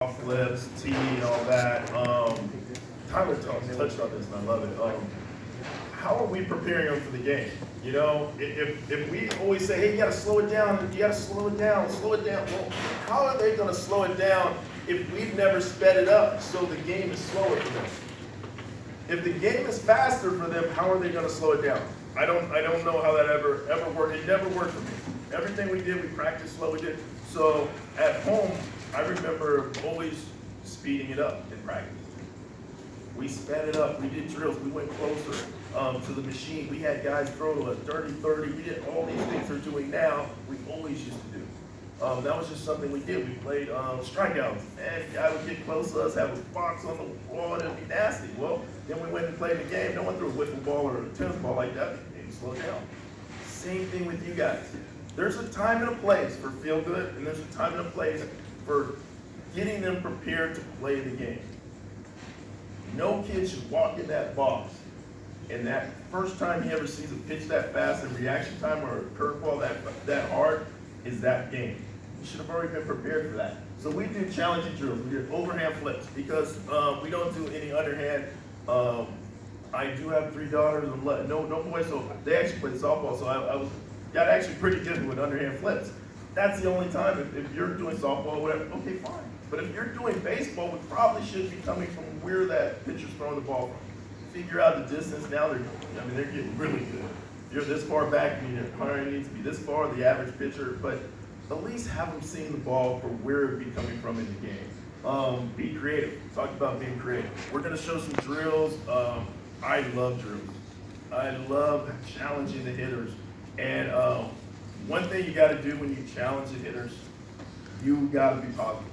flips, T, and all that. Tyler touched on this, and I love it. How are we preparing them for the game? You know, if we always say, hey, you got to slow it down, you got to slow it down, slow it down. Well, how are they going to slow it down if we've never sped it up so the game is slower for them? If the game is faster for them, how are they going to slow it down? I don't know how that ever worked. It never worked for me. Everything we did, we practiced slow. We did. So at home, I remember always speeding it up in practice. We sped it up. We did drills. We went closer to the machine. We had guys throw to us 30-30. We did all these things they're doing now. We always used to do. That was just something we did. We played strikeouts. And the guy would get close to us, have a box on the wall, and it'd be nasty. Well, then we went and played the game. No one threw a wiffle ball or a tennis ball like that. Maybe slow down. Same thing with you guys. There's a time and a place for feel good, and there's a time and a place for getting them prepared to play the game. No kid should walk in that box, and that first time he ever sees a pitch that fast and reaction time or a curveball that hard is that game. You should have already been prepared for that. So we do challenging drills. We do overhand flips because we don't do any underhand. I do have 3 daughters and no boys, so they actually play softball. So I got actually pretty good with underhand flips. That's the only time. If you're doing softball or whatever, okay, fine. But if you're doing baseball, we probably should be coming from where that pitcher's throwing the ball from. Figure out the distance. Now they're getting really good. If you're this far back, your corner needs to be this far, the average pitcher, but at least have them seeing the ball for where it would be coming from in the game. Be creative. Talked about being creative. We're going to show some drills. I love drills. I love challenging the hitters. And one thing you got to do when you challenge the hitters, you got to be positive.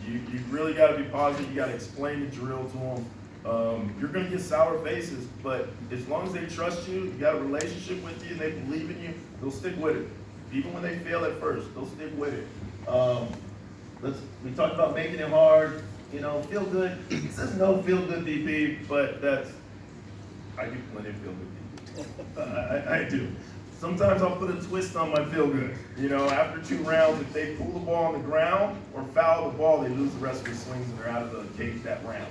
You really got to be positive. You got to explain the drill to them. You're going to get sour faces, but as long as they trust you, you got a relationship with you, and they believe in you, they'll stick with it. Even when they fail at first, they'll stick with it. We talked about making it hard. You know, feel good. It says no feel good DP, but I do plenty of feel good DP. I do. Sometimes I'll put a twist on my feel good. You know, after 2 rounds, if they pull the ball on the ground or foul the ball, they lose the rest of the swings and they're out of the cage that round.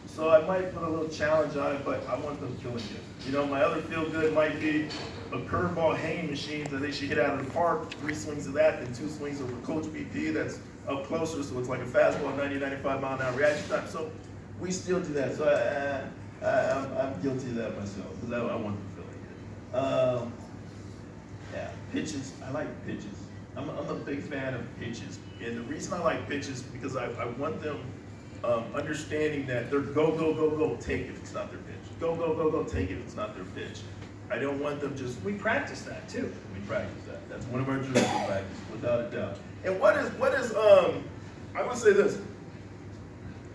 So I might put a little challenge on it, but I want them feeling good. You know, my other feel good might be a curveball hanging machine that they should hit out of the park, 3 swings of that, then 2 swings of a Coach BP that's up closer, so it's like a fastball, 90-95 mile an hour reaction time. So we still do that. So I'm guilty of that myself because I want them feeling good. Yeah, pitches. I like pitches. I'm a big fan of pitches. And the reason I like pitches is because I want them understanding that they're go, take it if it's not their pitch. Go, take it if it's not their pitch. I don't want them just... We practice that too. We practice that. That's one of our drills we practice, without a doubt. And what is I want to say this.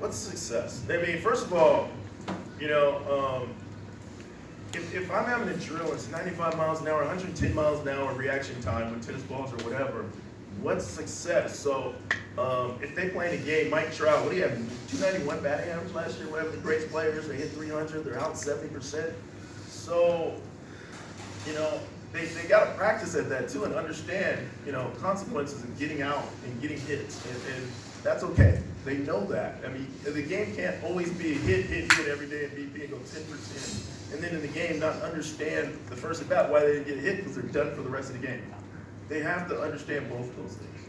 What's success? I mean, first of all, you know, if I'm having a drill, it's 95 miles an hour, 110 miles an hour reaction time with tennis balls or whatever, what's success? So if they play in a game, Mike Trout, what do you have, 291 batting average last year, whatever, the greatest players, they hit 300, they're out 70%. So, you know, they got to practice at that too and understand, you know, consequences of getting out and getting hits. And that's okay. They know that. I mean, the game can't always be a hit every day and BP and go 10 for 10. And then in the game not understand the first at bat why they didn't get hit because they're done for the rest of the game. They have to understand both of those things.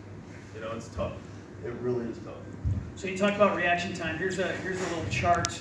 You know, it's tough. It really is tough. So you talked about reaction time. Here's a little chart